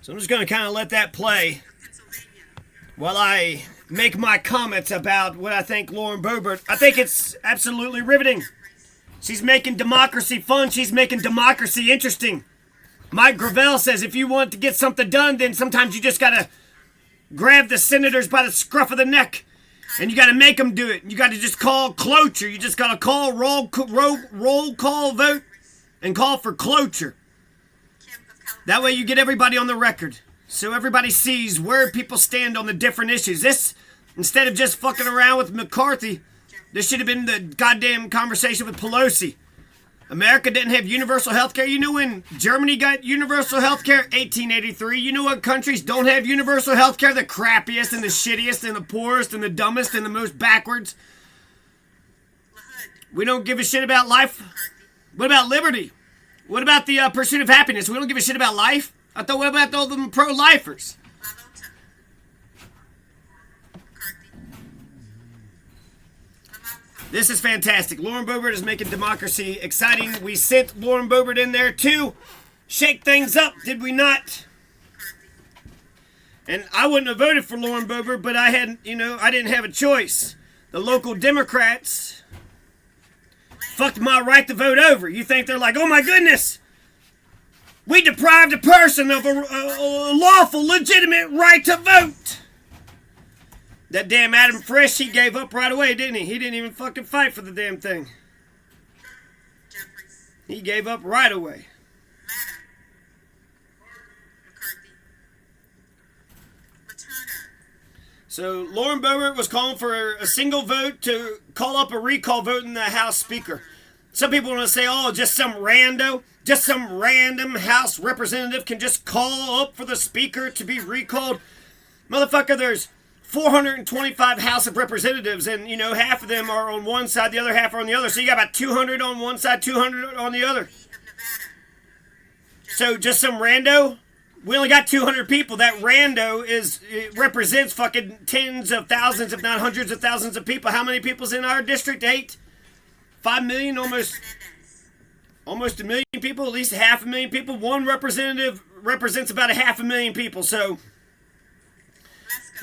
So I'm just going to kind of let that play while I make my comments about what I think Lauren Boebert. I think it's absolutely riveting. She's making democracy fun. She's making democracy interesting. Mike Gravel says if you want to get something done, then sometimes you just got to grab the senators by the scruff of the neck. And you got to make them do it. You got to just call cloture. You just got to call roll call vote and call for cloture. That way you get everybody on the record. So everybody sees where people stand on the different issues. This, instead of just fucking around with McCarthy, this should have been the goddamn conversation with Pelosi. America didn't have universal health care. You know when Germany got universal health care? 1883. You know what countries don't have universal health care? The crappiest and the shittiest and the poorest and the dumbest and the most backwards. We don't give a shit about life. What about liberty? What about the pursuit of happiness? We don't give a shit about life? I thought, what about all the pro-lifers? This is fantastic. Lauren Boebert is making democracy exciting. We sent Lauren Boebert in there to shake things up, did we not? And I wouldn't have voted for Lauren Boebert, but I didn't have a choice. The local Democrats fucked my right to vote over. You think they're like, oh my goodness, we deprived a person of a lawful, legitimate right to vote. That damn Adam Frisch, he gave up right away, didn't he? He didn't even fucking fight for the damn thing. Jeffries. He gave up right away. So Lauren Boebert was calling for a single vote to call up a recall vote in the House Speaker. Some people want to say, oh, just some random House representative can just call up for the Speaker to be recalled. Motherfucker, there's 425 House of Representatives, and, half of them are on one side, the other half are on the other. So you got about 200 on one side, 200 on the other. So just some rando? We only got 200 people. That rando represents fucking tens of thousands, if not hundreds of thousands of people. How many people's in our district? 8? 5 million? Almost a million people? At least 500,000 people? One representative represents about 500,000 people, so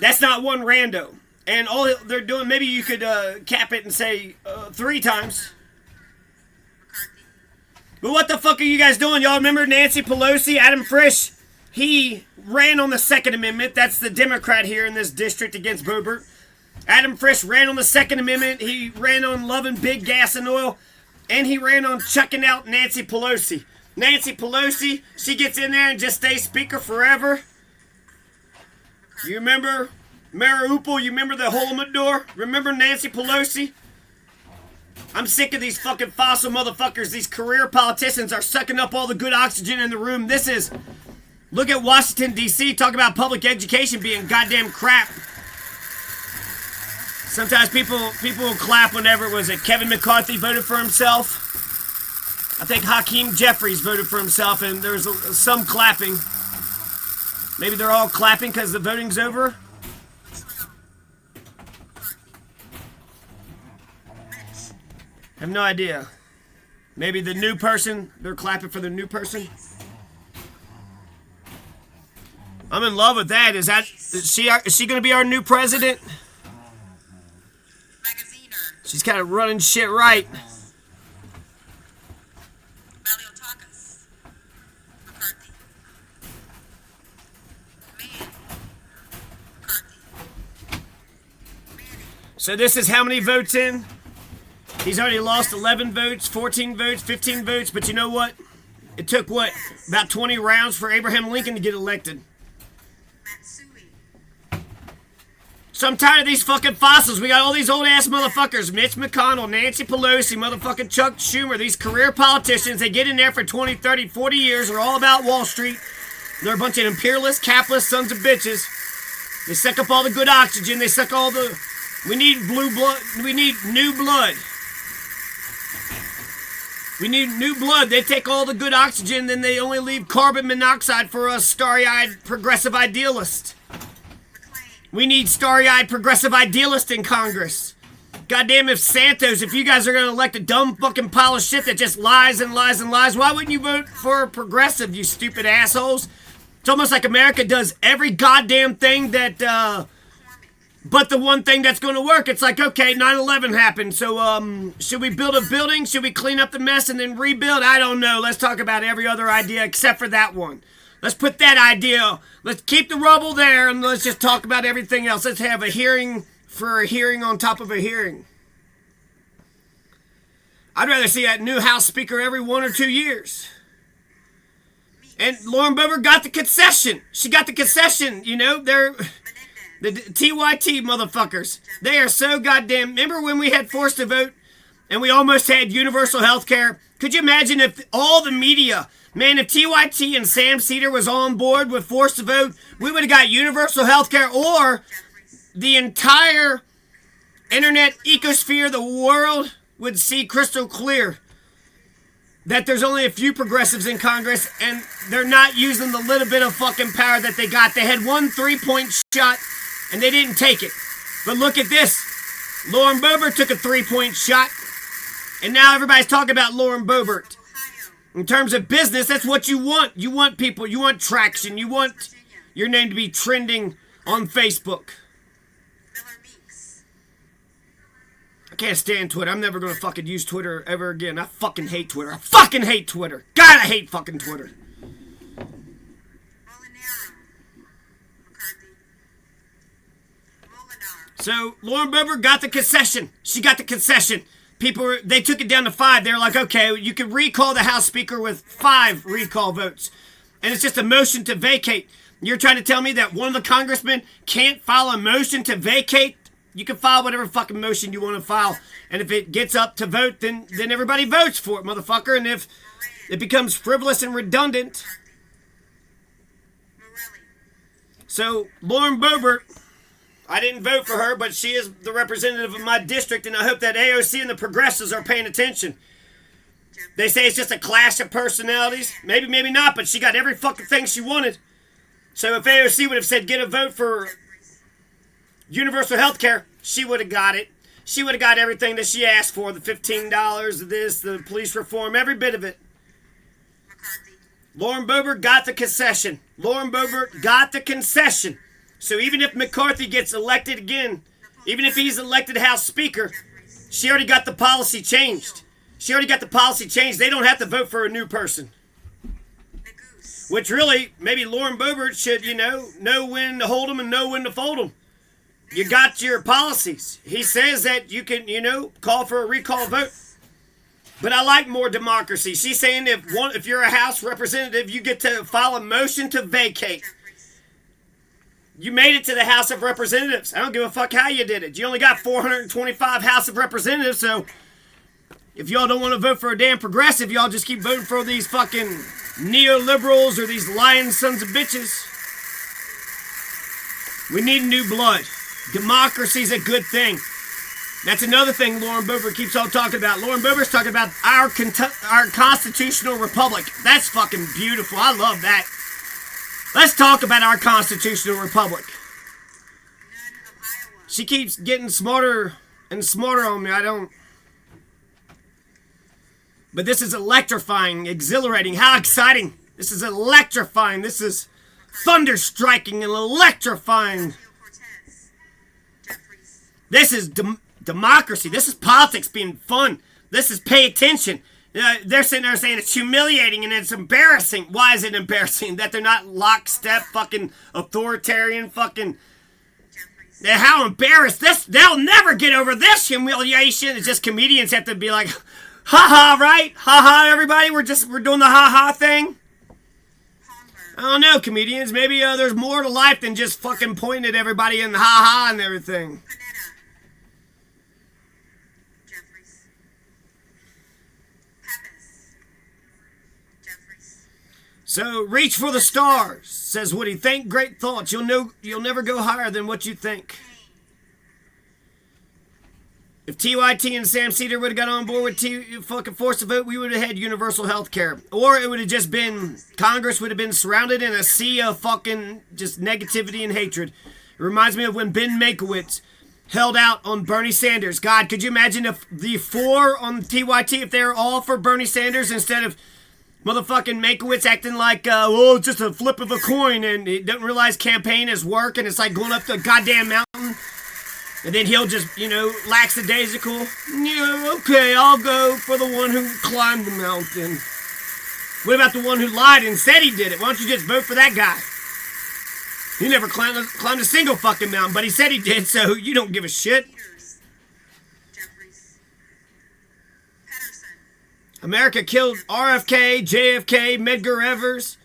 that's not one rando. And all they're doing, maybe you could cap it and say 3 times. But what the fuck are you guys doing? Y'all remember Nancy Pelosi, Adam Frisch? He ran on the Second Amendment. That's the Democrat here in this district against Boebert. Adam Frisch ran on the Second Amendment. He ran on loving big gas and oil. And he ran on chucking out Nancy Pelosi. Nancy Pelosi, she gets in there and just stays Speaker forever. You remember Mariupol? You remember the hole in the door? Remember Nancy Pelosi? I'm sick of these fucking fossil motherfuckers. These career politicians are sucking up all the good oxygen in the room. Look at Washington, D.C. Talk about public education being goddamn crap. Sometimes people will clap whenever, Kevin McCarthy voted for himself? I think Hakeem Jeffries voted for himself, and there's some clapping. Maybe they're all clapping because the voting's over? I have no idea. Maybe the new person, they're clapping for the new person? I'm in love with that. Is she going to be our new president? She's kind of running shit right. So this is how many votes in? He's already lost 11 votes, 14 votes, 15 votes, but you know what? It took, about 20 rounds for Abraham Lincoln to get elected. So I'm tired of these fucking fossils. We got all these old-ass motherfuckers. Mitch McConnell, Nancy Pelosi, motherfucking Chuck Schumer. These career politicians, they get in there for 20, 30, 40 years. They're all about Wall Street. They're a bunch of imperialist, capitalist sons of bitches. They suck up all the good oxygen. They suck all the... We need blue blood. We need new blood. We need new blood. They take all the good oxygen, then they only leave carbon monoxide for us starry-eyed progressive idealists. We need starry-eyed progressive idealists in Congress. Goddamn, if you guys are going to elect a dumb fucking pile of shit that just lies and lies and lies, why wouldn't you vote for a progressive, you stupid assholes? It's almost like America does every goddamn thing that, but the one thing that's going to work. It's like, okay, 9/11 happened, so should we build a building? Should we clean up the mess and then rebuild? I don't know. Let's talk about every other idea except for that one. Let's put that idea, let's keep the rubble there, and let's just talk about everything else. Let's have a hearing for a hearing on top of a hearing. I'd rather see that new House Speaker every 1 or 2 years. And Lauren Boebert got the concession. She got the concession, you know. They're the TYT motherfuckers. They are so goddamn... Remember when we had forced to vote and we almost had universal health care? Could you imagine if all the media... Man, if TYT and Sam Cedar was on board with forced to vote, we would have got universal health care, or the entire internet ecosphere, the world, would see crystal clear that there's only a few progressives in Congress and they're not using the little bit of fucking power that they got. They had one 3-point shot and they didn't take it. But look at this. Lauren Boebert took a 3-point shot and now everybody's talking about Lauren Boebert. In terms of business, that's what you want. You want people, you want traction, you want your name to be trending on Facebook. I can't stand Twitter. I'm never going to fucking use Twitter ever again. I fucking hate Twitter. I fucking hate Twitter. God, I hate fucking Twitter. So, Lauren Boebert got the concession. She got the concession. People, they took it down to 5. They were like, okay, you can recall the House Speaker with 5 recall votes. And it's just a motion to vacate. You're trying to tell me that one of the congressmen can't file a motion to vacate? You can file whatever fucking motion you want to file. And if it gets up to vote, then everybody votes for it, motherfucker. And if it becomes frivolous and redundant. So, Lauren Boebert, I didn't vote for her, but she is the representative of my district, and I hope that AOC and the progressives are paying attention. They say it's just a clash of personalities. Maybe, maybe not, but she got every fucking thing she wanted. So if AOC would have said, get a vote for universal health care, she would have got it. She would have got everything that she asked for, the $15, this, the police reform, every bit of it. Lauren Boebert got the concession. Lauren Boebert got the concession. So even if McCarthy gets elected again, even if he's elected House Speaker, she already got the policy changed. She already got the policy changed. They don't have to vote for a new person. Which really, maybe Lauren Boebert should, know when to hold them and know when to fold them. You got your policies. He says that you can, call for a recall vote. But I like more democracy. She's saying if you're a House representative, you get to file a motion to vacate. You made it to the House of Representatives. I don't give a fuck how you did it. You only got 425 House of Representatives, so if y'all don't want to vote for a damn progressive, y'all just keep voting for these fucking neoliberals or these lying sons of bitches. We need new blood. Democracy's a good thing. That's another thing Lauren Boebert keeps on talking about. Lauren Boebert's talking about our constitutional republic. That's fucking beautiful. I love that. Let's talk about our constitutional republic. She keeps getting smarter and smarter on me. I don't... But this is electrifying, exhilarating. How exciting. This is electrifying. This is thunder striking and electrifying. This is democracy. This is politics being fun. This is pay attention. They're sitting there saying it's humiliating and it's embarrassing. Why is it embarrassing? That they're not lockstep fucking authoritarian fucking... How embarrassed this... They'll never get over this humiliation. It's just comedians have to be like, ha-ha, right? Ha-ha, everybody. We're doing the ha-ha thing. I don't know, comedians. Maybe there's more to life than just fucking pointing at everybody and ha-ha and everything. So, reach for the stars, says Woody. Think great thoughts. You'll never go higher than what you think. If TYT and Sam Cedar would have got on board with fucking forced to vote, we would have had universal health care. Or it would have just been, Congress would have been surrounded in a sea of fucking just negativity and hatred. It reminds me of when Ben Mankiewicz held out on Bernie Sanders. God, could you imagine if the 4 on TYT, if they're all for Bernie Sanders instead of Motherfucking Mankiewicz acting like, well, it's just a flip of a coin, and he doesn't realize campaign is work, and it's like going up the goddamn mountain. And then he'll just, lackadaisical. Yeah, okay, I'll go for the one who climbed the mountain. What about the one who lied and said he did it? Why don't you just vote for that guy? He never climbed a single fucking mountain, but he said he did, so you don't give a shit. Jeffries. America killed RFK, JFK, Medgar Evers,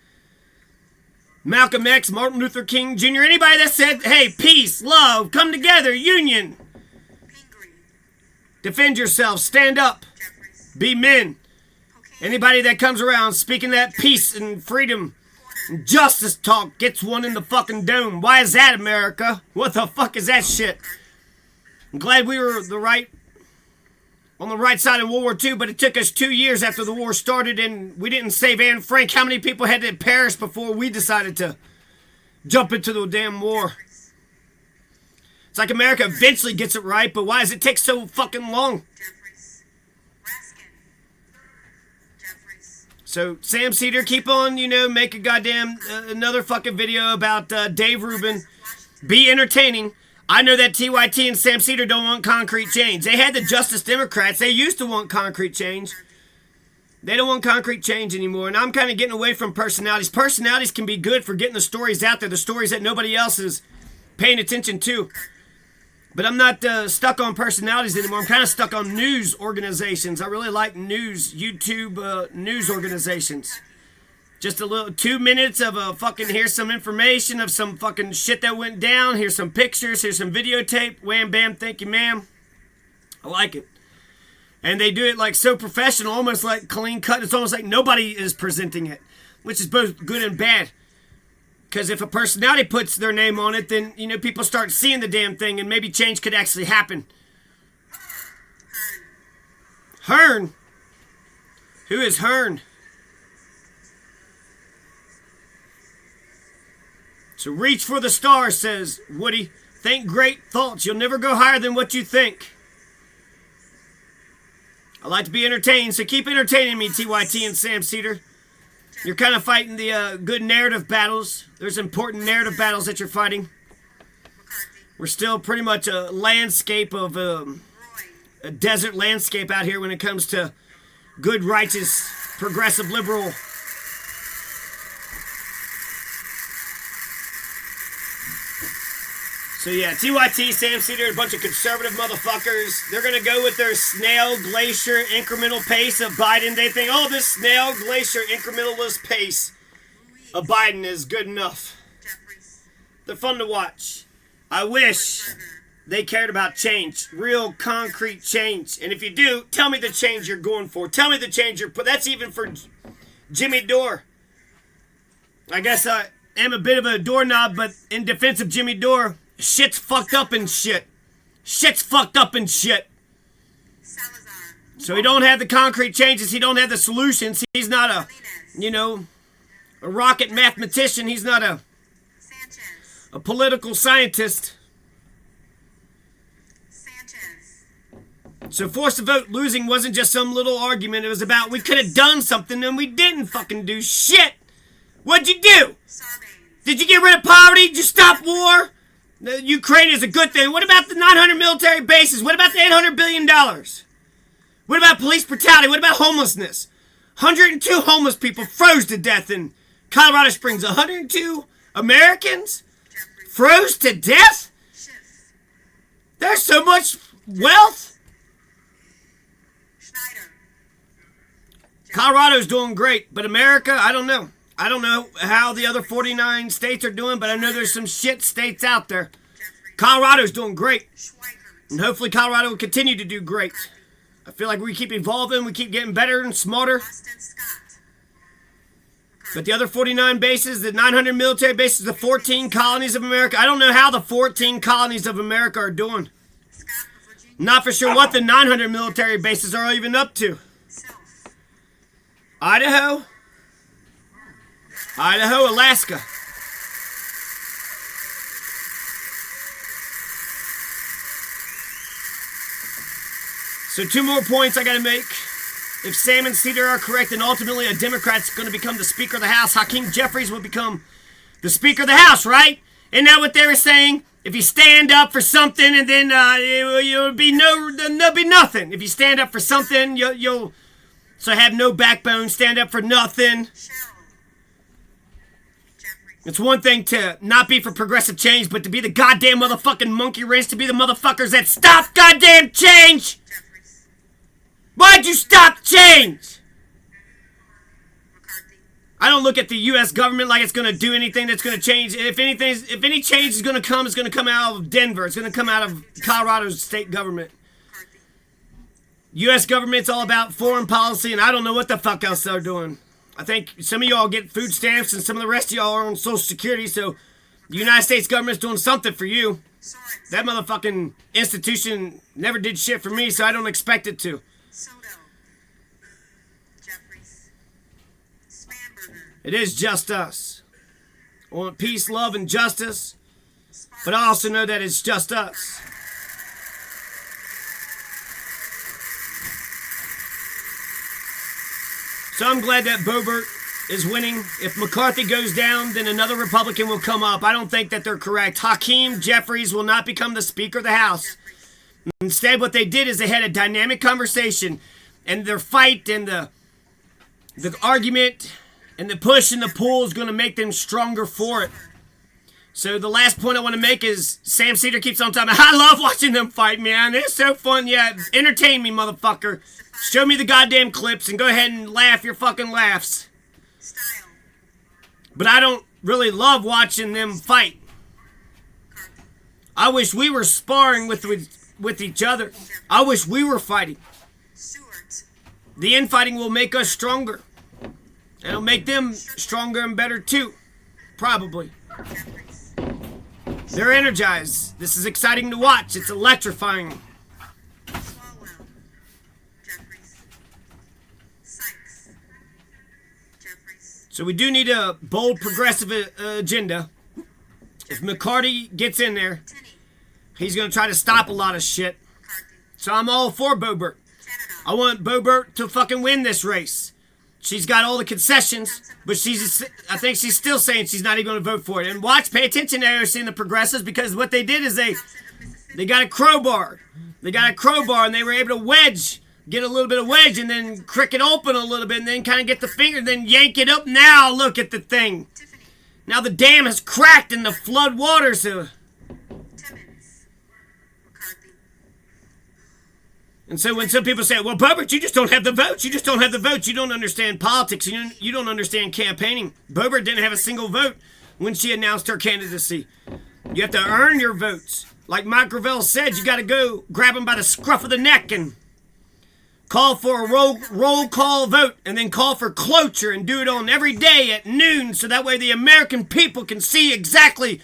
Malcolm X, Martin Luther King Jr. Anybody that said, hey, peace, love, come together, union. Defend yourself, stand up, be men. Anybody that comes around speaking that peace and freedom and justice talk gets one in the fucking dome. Why is that, America? What the fuck is that shit? I'm glad we were on the right side in World War II, but it took us 2 years after the war started, and we didn't save Anne Frank. How many people had to perish before we decided to jump into the damn war? It's like America eventually gets it right, but why does it take so fucking long? So, Sam Cedar, keep on, make a goddamn another fucking video about Dave Rubin. Be entertaining. I know that TYT and Sam Cedar don't want concrete change. They had the Justice Democrats. They used to want concrete change. They don't want concrete change anymore. And I'm kind of getting away from personalities. Personalities can be good for getting the stories out there, the stories that nobody else is paying attention to. But I'm not stuck on personalities anymore. I'm kind of stuck on news organizations. I really like YouTube news organizations. Just a little 2 minutes of here's some information of some fucking shit that went down. Here's some pictures. Here's some videotape. Wham, bam, thank you, ma'am. I like it. And they do it like so professional, almost like clean cut. It's almost like nobody is presenting it, which is both good and bad. Because if a personality puts their name on it, then, people start seeing the damn thing and maybe change could actually happen. Hearn? Who is Hearn? So reach for the stars, says Woody. Think great thoughts. You'll never go higher than what you think. I like to be entertained, so keep entertaining me, TYT and Sam Cedar. You're kind of fighting the good narrative battles. There's important narrative battles that you're fighting. We're still pretty much a landscape of a desert landscape out here when it comes to good, righteous, progressive, liberal. So yeah, TYT, Sam Cedar, a bunch of conservative motherfuckers. They're going to go with their snail, glacier, incremental pace of Biden. They think, oh, this snail, glacier, incrementalist pace of Biden is good enough. They're fun to watch. I wish they cared about change, real concrete change. And if you do, tell me the change you're going for. Tell me the change you're putting. That's even for Jimmy Dore. I guess I am a bit of a doorknob, but in defense of Jimmy Dore, shit's fucked up and shit. Shit's fucked up and shit. So he don't have the concrete changes. He don't have the solutions. He's not a rocket mathematician. He's not a political scientist. So forced to vote losing wasn't just some little argument. It was about we could have done something and we didn't fucking do shit. What'd you do? Did you get rid of poverty? Did you stop war? Ukraine is a good thing. What about the 900 military bases? What about the $800 billion? What about police brutality? What about homelessness? 102 homeless people froze to death in Colorado Springs. 102 Americans froze to death? There's so much wealth. Colorado's doing great, but America, I don't know. I don't know how the other 49 states are doing, but I know there's some shit states out there. Colorado's doing great. And hopefully Colorado will continue to do great. I feel like we keep evolving, we keep getting better and smarter. But the other 49 bases, the 900 military bases, the 14 colonies of America, I don't know how the 14 colonies of America are doing. Not for sure what the 900 military bases are even up to. Idaho, Alaska. So 2 more points I gotta make. If Sam and Cedar are correct, then ultimately a Democrat's going to become the Speaker of the House. Hakeem Jeffries will become the Speaker of the House, right? Isn't that what they were saying? If you stand up for something, and then there'll be nothing. If you stand up for something, you'll have no backbone. Stand up for nothing. It's one thing to not be for progressive change, but to be the goddamn motherfucking monkey wrench, to be the motherfuckers that stop goddamn change. Why'd you stop change? I don't look at the U.S. government like it's going to do anything that's going to change. If any change is going to come, it's going to come out of Denver. It's going to come out of Colorado's state government. U.S. government's all about foreign policy, and I don't know what the fuck else they're doing. I think some of y'all get food stamps, and some of the rest of y'all are on Social Security, so the United States government's doing something for you. That motherfucking institution never did shit for me, so I don't expect it to. It is just us. I want peace, love, and justice, but I also know that it's just us. So I'm glad that Boebert is winning. If McCarthy goes down, then another Republican will come up. I don't think that they're correct. Hakeem Jeffries will not become the Speaker of the House. Instead, what they did is they had a dynamic conversation, and their fight and the argument and the push and the pull is going to make them stronger for it. So the last point I want to make is Sam Cedar keeps on talking about, I love watching them fight, man. It's so fun. Yeah, entertain me, motherfucker. Show me the goddamn clips and go ahead and laugh your fucking laughs. But I don't really love watching them fight. I wish we were sparring with each other. I wish we were fighting. The infighting will make us stronger. It'll make them stronger and better too. Probably. They're energized. This is exciting to watch. It's electrifying. So we do need a bold progressive agenda. If McCarthy gets in there, he's going to try to stop a lot of shit. So I'm all for Boebert. I want Boebert to fucking win this race. She's got all the concessions, but I think she's still saying she's not even going to vote for it. And pay attention to AOC and the progressives, because what they did is they got a crowbar. They got a crowbar, and they were able to get a little bit of wedge, and then crick it open a little bit, and then kind of get the finger, and then yank it up. Now look at the thing. Now the dam has cracked in the flood waters. And so when some people say, well, Boebert, you just don't have the votes. You just don't have the votes. You don't understand politics. You don't understand campaigning. Boebert didn't have a single vote when she announced her candidacy. You have to earn your votes. Like Mike Gravel said, you got to go grab them by the scruff of the neck and call for a roll call vote, and then call for cloture, and do it on every day at noon, so that way the American people can see exactly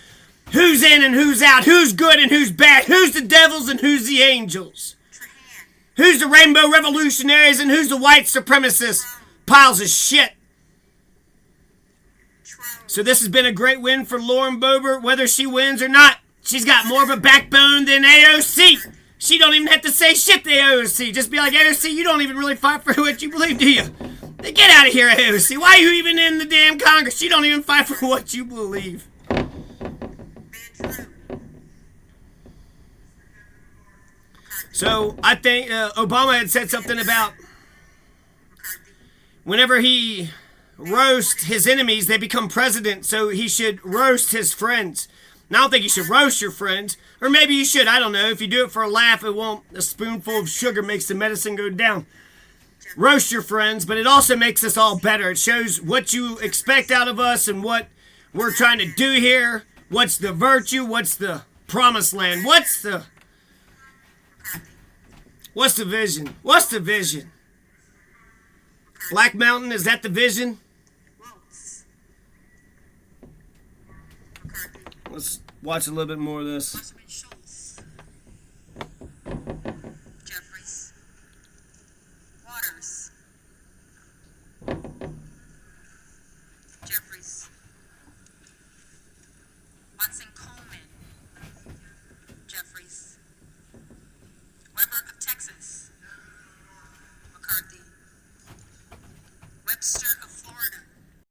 who's in and who's out, who's good and who's bad, who's the devils and who's the angels. Who's the rainbow revolutionaries and who's the white supremacists? Piles of shit. So this has been a great win for Lauren Boebert, whether she wins or not. She's got more of a backbone than AOC. She don't even have to say shit to AOC. Just be like, AOC, you don't even really fight for what you believe, do you? Get out of here, AOC. Why are you even in the damn Congress? You don't even fight for what you believe. So I think Obama had said something about whenever he roasts his enemies, they become president, so he should roast his friends. Now, I don't think you should roast your friends, or maybe you should, I don't know. If you do it for a laugh, a spoonful of sugar makes the medicine go down. Roast your friends, but it also makes us all better. It shows what you expect out of us and what we're trying to do here. What's the virtue? What's the promised land? What's the vision? What's the vision? Black Mountain, is that the vision? Let's watch a little bit more of this. Jeffries. Waters. Jeffries. Watson Cole.